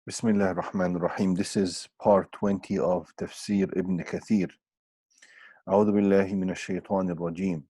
Bismillah ar-Rahman ar-Rahim. This is part 20 of Tafseer Ibn Kathir. أعوذ بالله من الشيطان الرجيم.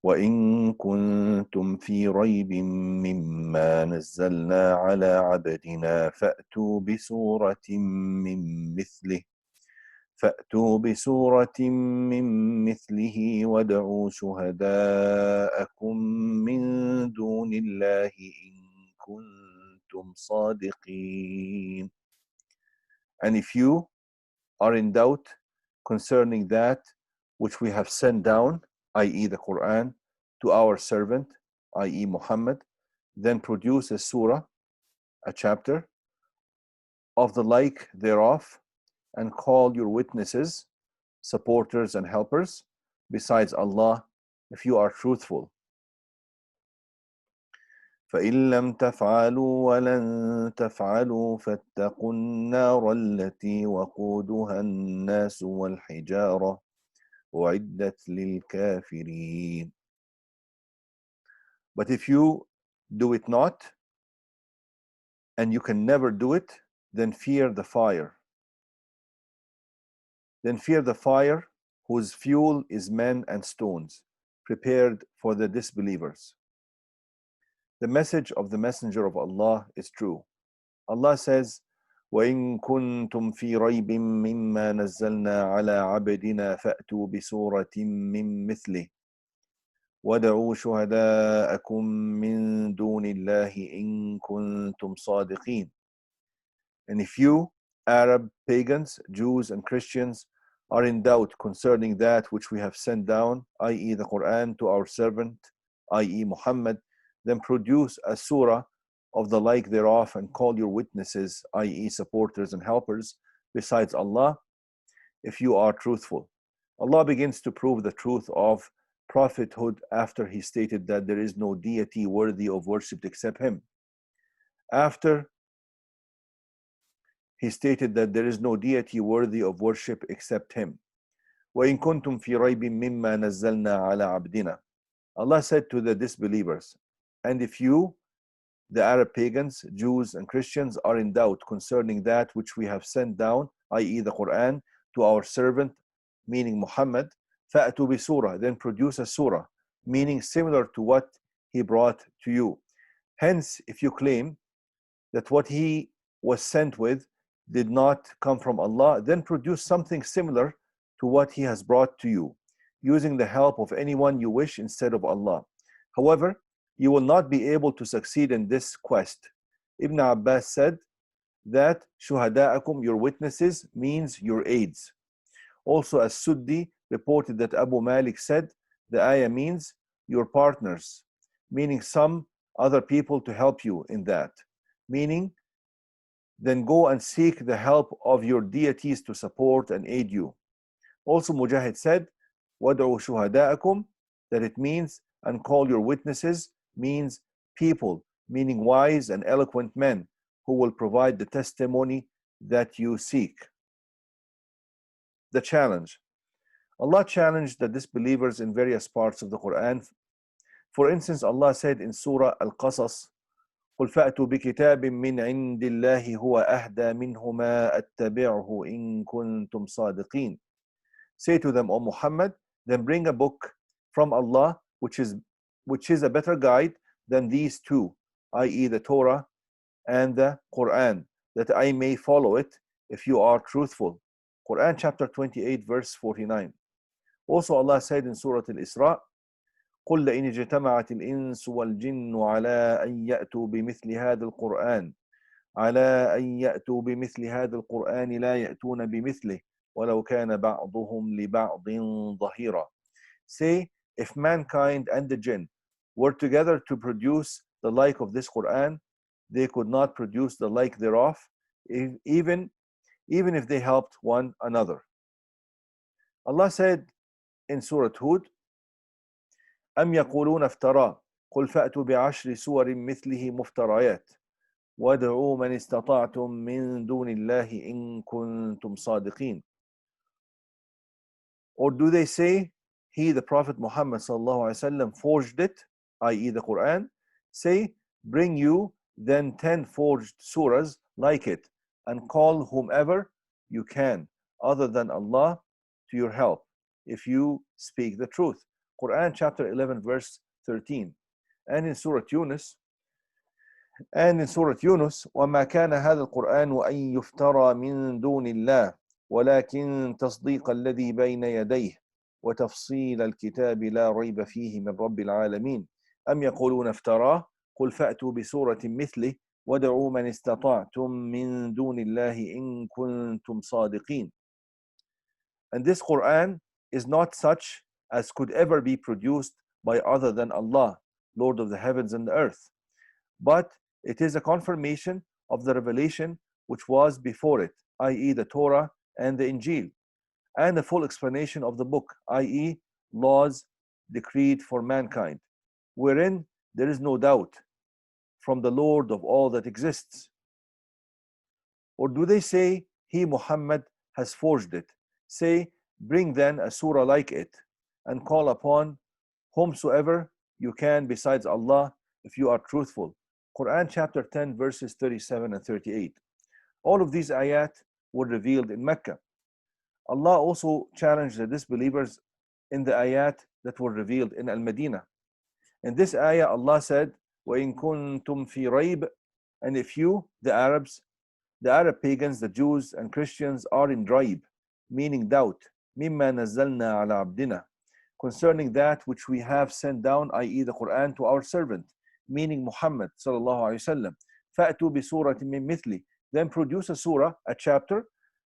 وإن كنتم في ريب مما نزلنا على عبدنا فأتوا بسورة من مثله وادعوا شهداءكم من دون الله إن كنتم صادقين. And if you are in doubt concerning that which we have sent down, i.e. the Quran, to our servant, i.e. Muhammad, then produce a surah, a chapter, of the like thereof, and call your witnesses, supporters and helpers, besides Allah, if you are truthful. فإن لم تفعلوا ولن تفعلوا فاتقوا النار التي وقودها الناس والحجارة أعدت للكافرين. But if you do it not, and you can never do it, then fear the fire. Then fear the fire whose fuel is men and stones, prepared for the disbelievers. The message of the Messenger of Allah is true. Allah says, وَإِن كُنتُمْ فِي رَيْبٍ مِّمَّا نَزَّلْنَا عَلَى عَبْدِنَا فَأْتُوا بِسُورَةٍ مِّن مِّثْلِهِ وَادْعُوا شُهَدَاءَكُم مِّن دُونِ اللَّهِ إِن كُنتُمْ صَادِقِينَ. And if you, Arab, pagans, Jews, and Christians, are in doubt concerning that which we have sent down, i.e. the Quran, to our servant, i.e. Muhammad, then produce a surah of the like thereof and call your witnesses, i.e. supporters and helpers, besides Allah, if you are truthful. Allah begins to prove the truth of prophethood after he stated that there is no deity worthy of worship except him. After he stated that there is no deity worthy of worship except him. وَإِن كُنتُمْ فِي رَيْبٍ مِّمَّا نَزَّلْنَا عَلَى عَبْدِنَا. Allah said to the disbelievers, and if you, the Arab pagans, Jews, and Christians, are in doubt concerning that which we have sent down, i.e. the Quran, to our servant, meaning Muhammad, فَأْتُوا بِسُورَةٍ, then produce a surah, meaning similar to what he brought to you. Hence, if you claim that what he was sent with did not come from Allah, then produce something similar to what he has brought to you, using the help of anyone you wish instead of Allah. However, you will not be able to succeed in this quest. Ibn Abbas said that shuhada'akum, your witnesses, means your aids. Also, As-Suddi reported that Abu Malik said the ayah means your partners, meaning some other people to help you in that. Meaning, then go and seek the help of your deities to support and aid you. Also, Mujahid said, وَادْعُوا شُهَدَاءَكُمْ, that it means, and call your witnesses, means people, meaning wise and eloquent men who will provide the testimony that you seek. The challenge. Allah challenged the disbelievers in various parts of the Quran. For instance, Allah said in Surah Al قل فأتوا بكتاب من عند الله هو أهدى منهما أتبعه إن كنتم صادقين. Say to them, O Muhammad, then bring a book from Allah which is a better guide than these two, i.e. the Torah and the Quran, that I may follow it if you are truthful. Quran chapter 28 verse 49. Also Allah said in Surah Al-Isra, قل لئن اجتمعت الإنس والجن على أن يأتوا بمثل هذا القرآن لا يأتون بمثله ولو كان بعضهم لبعض ظهيرا. Say, if mankind and the jinn were together to produce the like of this Quran, they could not produce the like thereof, even if they helped one another. Allah said in Surah Hud, أم يقولون افتراه قل فأتوا بعشر سور مثله مفتريات وادعوا من استطعتم من دون الله إن كنتم صادقين. Or do they say, he, the Prophet Muhammad sallallahu alaihi wasallam, forged it, i.e. the Quran? Say, bring you then 10 forged surahs like it, and call whomever you can other than Allah to your help if you speak the truth. Quran chapter 11 verse 13. And in Surah Yunus, وَمَا كَانَ هَذَا الْقُرْآنُ أَن يُفْتَرَى مِن دُونِ اللَّهِ وَلَكِن تَصْدِيقَ الَّذِي بَيْنَ يَدَيْهِ وَتَفْصِيلَ الْكِتَابِ لَا رَيْبَ فِيهِ مِن رَبِّ الْعَالَمِينَ أَمْ يَقُولُونَ افْتَرَاهُ قُلْ فَأْتُوا بِسُورَةٍ مِثْلِهِ وَادْعُوا مَنِ اسْتَطَعْتُم مِّن دُونِ اللَّهِ إِن كُنتُمْ صَادِقِينَ. And this Quran is not such as could ever be produced by other than Allah, Lord of the heavens and the earth, but it is a confirmation of the revelation which was before it, i.e. the Torah and the Injil, and a full explanation of the book, i.e. laws decreed for mankind, wherein there is no doubt from the Lord of all that exists. Or do they say, he Muhammad has forged it? Say, bring then a surah like it, and call upon whomsoever you can besides Allah if you are truthful. Quran chapter 10 verses 37 and 38. All of these ayat were revealed in Mecca. Allah also challenged the disbelievers in the ayat that were revealed in Al-Madinah. In this ayah, Allah said, وَإِن كُنتُمْ فِي رَيْبٍ, and if you, the Arabs, the Arab pagans, the Jews and Christians are in raib, meaning doubt, مِمَّا نَزَّلْنَا عَلَى عَبْدِنَا, concerning that which we have sent down, i.e. the Quran, to our servant, meaning Muhammad sallallahu alaihi wasallam. فَأْتُوا بِسُورَةٍ مِّن مِثْلِ, then produce a surah, a chapter,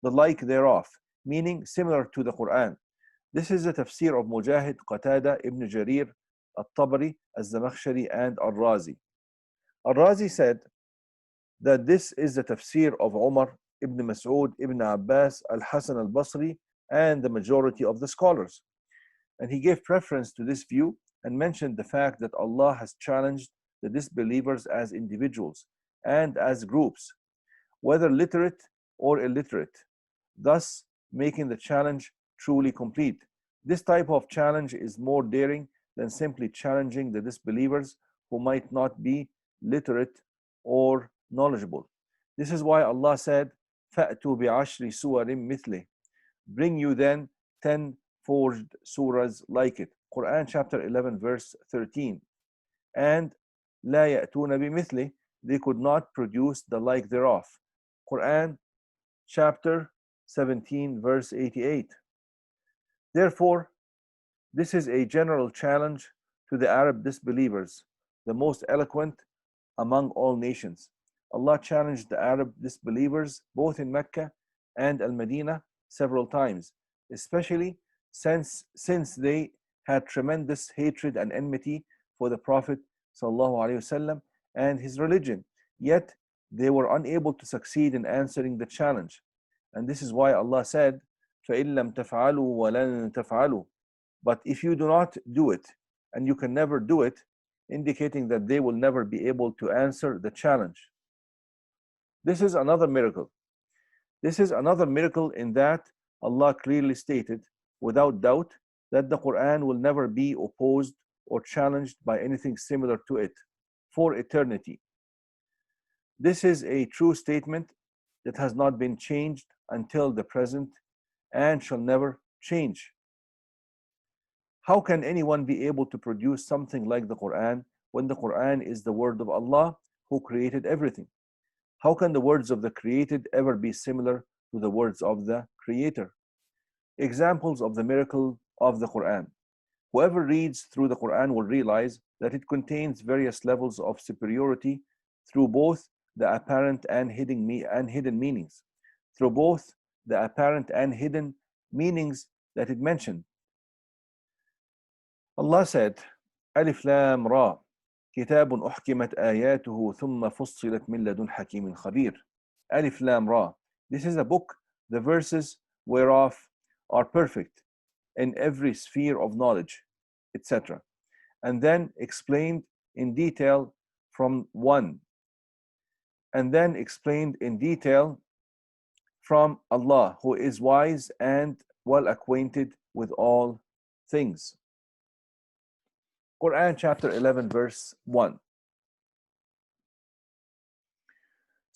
the like thereof, meaning similar to the Quran. This is the tafsir of Mujahid, Qatada, Ibn Jarir, At-Tabari, Az-Zamakhshari, and Al-Razi. Al-Razi said that this is the tafsir of Umar, Ibn Mas'ud, Ibn Abbas, Al-Hasan al-Basri, and the majority of the scholars. And he gave preference to this view and mentioned the fact that Allah has challenged the disbelievers as individuals and as groups, whether literate or illiterate, thus making the challenge truly complete. This type of challenge is more daring than simply challenging the disbelievers who might not be literate or knowledgeable. This is why Allah said, فَأْتُوا بِعَشْرِ سُوَرٍ مِثْلِهِ, bring you then 10 forged surahs like it. Quran chapter 11 verse 13. And لا يأتون بمثله, they could not produce the like thereof. Quran chapter 17 verse 88. Therefore, this is a general challenge to the Arab disbelievers, the most eloquent among all nations. Allah challenged the Arab disbelievers both in Mecca and Al-Madinah several times, especially since they had tremendous hatred and enmity for the Prophet ﷺ and his religion, yet they were unable to succeed in answering the challenge. And this is why Allah said, فَإِن لَمْ تَفْعَلُوا وَلَن تَفْعَلُوا, but if you do not do it, and you can never do it, indicating that they will never be able to answer the challenge. This is another miracle. This is another miracle in that Allah clearly stated, without doubt, that the Quran will never be opposed or challenged by anything similar to it for eternity. This is a true statement that has not been changed until the present and shall never change. How can anyone be able to produce something like the Quran when the Quran is the word of Allah who created everything? How can the words of the created ever be similar to the words of the Creator? Examples of the miracle of the Quran. Whoever reads through the Quran will realize that it contains various levels of superiority through both the apparent and hidden meanings. Through both the apparent and hidden meanings that it mentioned. Allah said, Alif Lam Ra, كتاب أحكمت آياته ثم فصلت من لدن حكيم خبير. Alif Lam Ra. This is a book, the verses whereof are perfect in every sphere of knowledge, etc. And then explained in detail from one. And then explained in detail from Allah, who is wise and well acquainted with all things. Quran chapter 11 verse 1.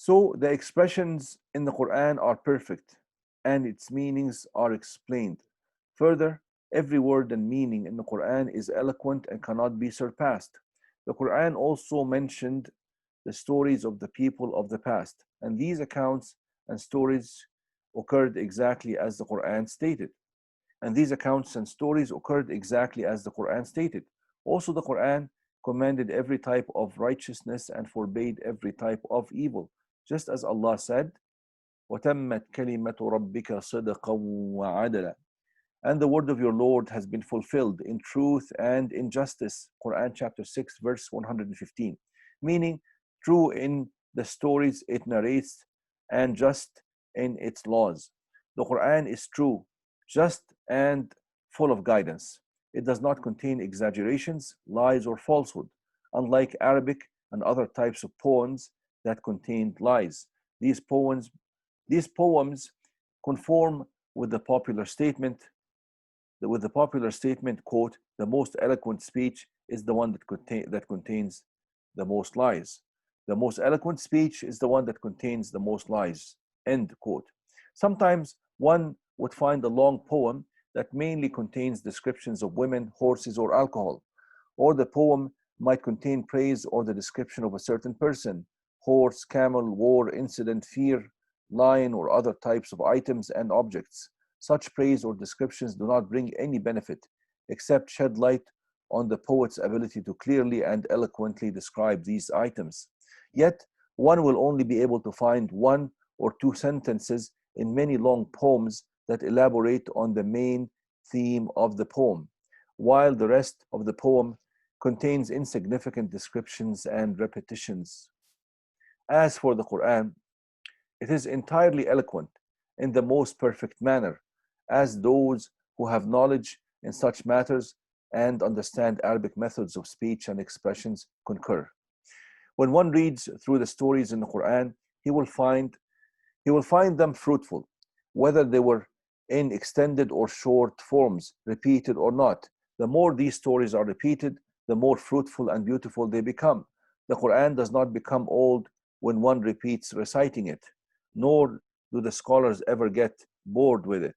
So the expressions in the Quran are perfect and its meanings are explained. Further, every word and meaning in the Quran is eloquent and cannot be surpassed. The Quran also mentioned the stories of the people of the past, and these accounts and stories occurred exactly as the Quran stated. And these accounts and stories occurred exactly as the Quran stated. Also, the Quran commanded every type of righteousness and forbade every type of evil, just as Allah said, وَتَمَّتْ كَلِمَةُ رَبِّكَ صِدْقًا وَعَدْلًا. And the word of your Lord has been fulfilled in truth and in justice. Quran chapter 6, verse 115. Meaning, true in the stories it narrates and just in its laws. The Quran is true, just, and full of guidance. It does not contain exaggerations, lies, or falsehood, unlike Arabic and other types of poems that contained lies. These poems, these poems conform with the popular statement quote, the most eloquent speech is the one that contains the most lies. The most eloquent speech is the one that contains the most lies, end quote. Sometimes one would find a long poem that mainly contains descriptions of women, horses, or alcohol, or the poem might contain praise or the description of a certain person, horse, camel, war, incident, fear, lion, or other types of items and objects. Such praise or descriptions do not bring any benefit except shed light on the poet's ability to clearly and eloquently describe these items. Yet, one will only be able to find one or two sentences in many long poems that elaborate on the main theme of the poem, while the rest of the poem contains insignificant descriptions and repetitions. As for the Quran, it is entirely eloquent in the most perfect manner, as those who have knowledge in such matters and understand Arabic methods of speech and expressions concur. When one reads through the stories in the Quran, he will find them fruitful, whether they were in extended or short forms, repeated or not. The more these stories are repeated, the more fruitful and beautiful they become. The Quran does not become old when one repeats reciting it, nor do the scholars ever get bored with it.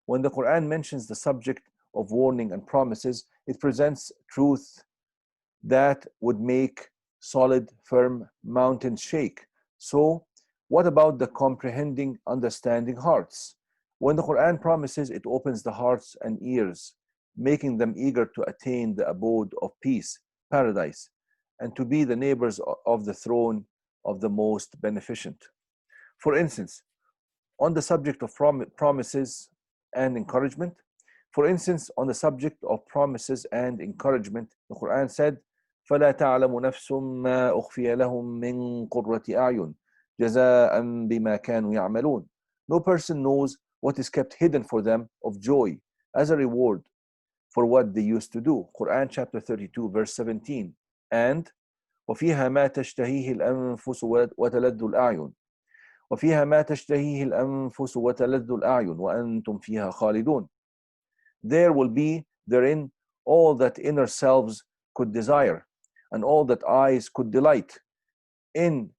When the Quran mentions the subject of warning and promises, it presents truth that would make solid, firm mountains shake. So, what about the comprehending, understanding hearts? When the Quran promises, it opens the hearts and ears, making them eager to attain the abode of peace, paradise, and to be the neighbors of the throne of the most beneficent. For instance, on the subject of promises and encouragement, the Quran said, فَلَا تَعْلَمُ نَفْسٌ مَا أُخْفِيَ لَهُم مِّن قُرَّةِ أَعْيُنٍ جَزَاءً بِمَا كَانُوا يَعْمَلُونَ. No person knows what is kept hidden for them of joy as a reward for what they used to do. Quran chapter 32 verse 17. And وَفِيهَا مَا تَشْتَهِيهِ الْأَنفُسُ وَتَلَذُّ الْأَعْيُنُ وَفِيهَا مَا تَشْتَهِيهِ الْأَنفُسُ وَتَلَذُّ الْأَعْيُنُ وَأَنْتُمْ فِيهَا خَالِدُونَ. There will be therein all that inner selves could desire, and all that eyes could delight in,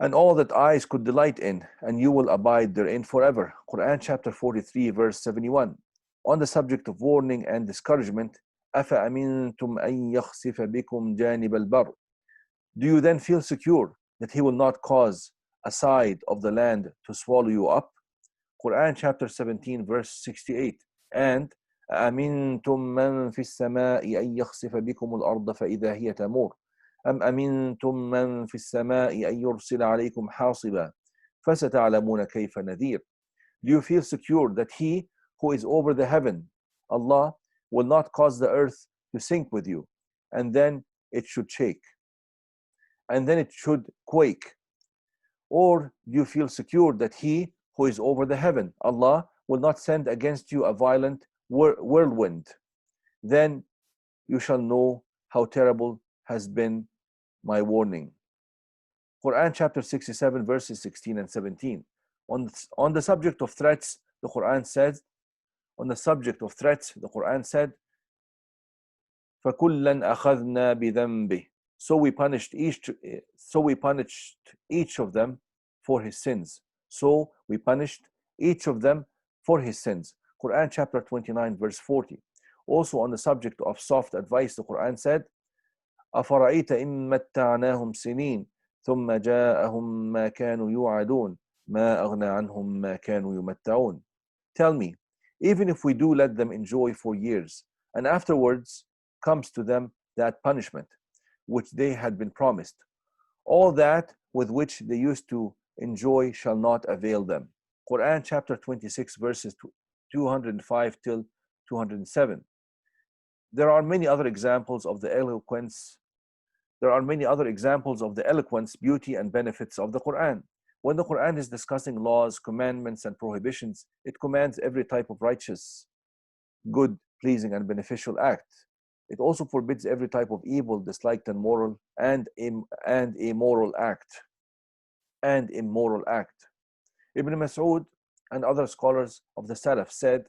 and you will abide therein forever. Quran chapter 43, verse 71. On the subject of warning and discouragement, أَفَأَمِنْتُمْ أَنْ يَخْسِفَ بِكُمْ جَانِبَ الْبَرِّ. Do you then feel secure that He will not cause a side of the land to swallow you up? Quran chapter 17, verse 68. And أَأَمِنْتُمْ مَنْ فِي السَّمَاءِ أَنْ يَخْسِفَ بِكُمُ الْأَرْضَ فَإِذَا هِيَ تَمُورُ أَمْ أَمِنْتُمْ مَنْ فِي السَّمَاءِ أَنْ يُرْسِلَ عَلَيْكُمْ حَاصِبًا فَسَتَعْلَمُونَ كَيْفَ نَذِيرٌ. Do you feel secure that He who is over the heaven, Allah, will not cause the earth to sink with you, and then it should shake, and then it should quake? Or do you feel secure that He who is over the heaven, Allah, will not send against you a violent whirlwind? Then you shall know how terrible has been my warning. Quran chapter 67, verses 16 and 17. On the subject of threats, the Quran said, فَكُلًّا أَخَذْنَا بِذَنْبِهِ. So we punished each of them for his sins. So we punished each of them for his sins. Quran chapter 29 verse 40. Also on the subject of soft advice, the Quran said, أفرأيت إن متعناهم سنين ثم جاءهم ما كانوا يوعدون ما أغنى عنهم ما كانوا يمتعون. Tell me, even if we do let them enjoy for years, and afterwards comes to them that punishment which they had been promised, all that with which they used to enjoy shall not avail them. Quran chapter 26 verses 205 till 207. There are many other examples of the eloquence. There are many other examples of the eloquence, beauty, and benefits of the Quran. When the Quran is discussing laws, commandments, and prohibitions, it commands every type of righteous, good, pleasing, and beneficial act. It also forbids every type of evil, disliked, and moral and immoral act. Ibn Mas'ud and other scholars of the Salaf said,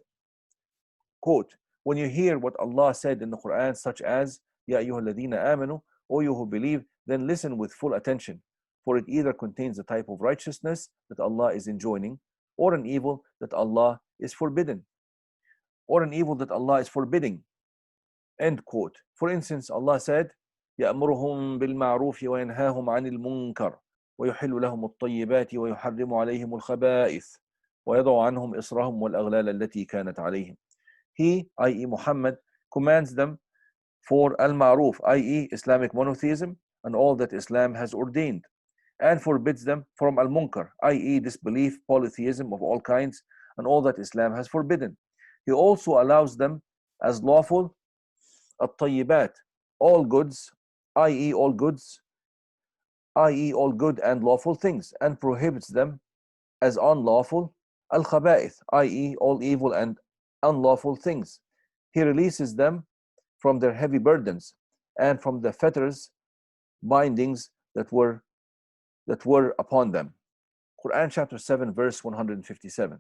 quote, when you hear what Allah said in the Quran, such as, Ya ayyuhalladhina amanu, O you who believe, then listen with full attention, for it either contains a type of righteousness that Allah is enjoining, or an evil that Allah is forbidding. End quote. For instance, Allah said, يأمرهم بالمعروف وينهاهم عن المنكر ويحل لهم الطيبات ويحرم عليهم الخبائث ويضع عنهم إصرهم والأغلال التي كانت عليهم. He, i.e. Muhammad, commands them for al-ma'ruf, i.e. Islamic monotheism and all that Islam has ordained, and forbids them from al-munkar, i.e. disbelief, polytheism of all kinds, and all that Islam has forbidden. He also allows them as lawful at-tayyibat, all goods, i.e. all good and lawful things, and prohibits them as unlawful al-khaba'ith, i.e. all evil and unlawful things. He releases them from their heavy burdens and from the fetters, bindings that were upon them. Quran chapter 7 verse 157.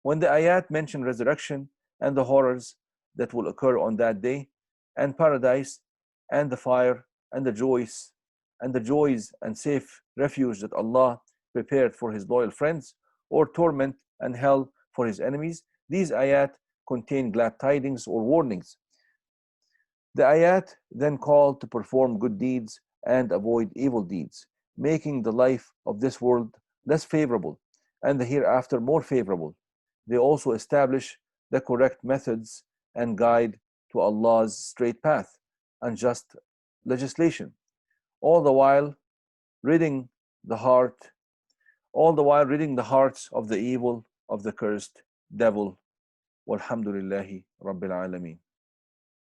When the ayat mention resurrection and the horrors that will occur on that day, and paradise and the fire and the joys and safe refuge that Allah prepared for his loyal friends, or torment and hell for his enemies, these ayat contain glad tidings or warnings. The ayat then call to perform good deeds and avoid evil deeds, making the life of this world less favorable and the hereafter more favorable. They also establish the correct methods and guide to Allah's straight path and just legislation, all the while ridding the hearts of the evil of the cursed devil. Walhamdulillahi Rabbil Alameen.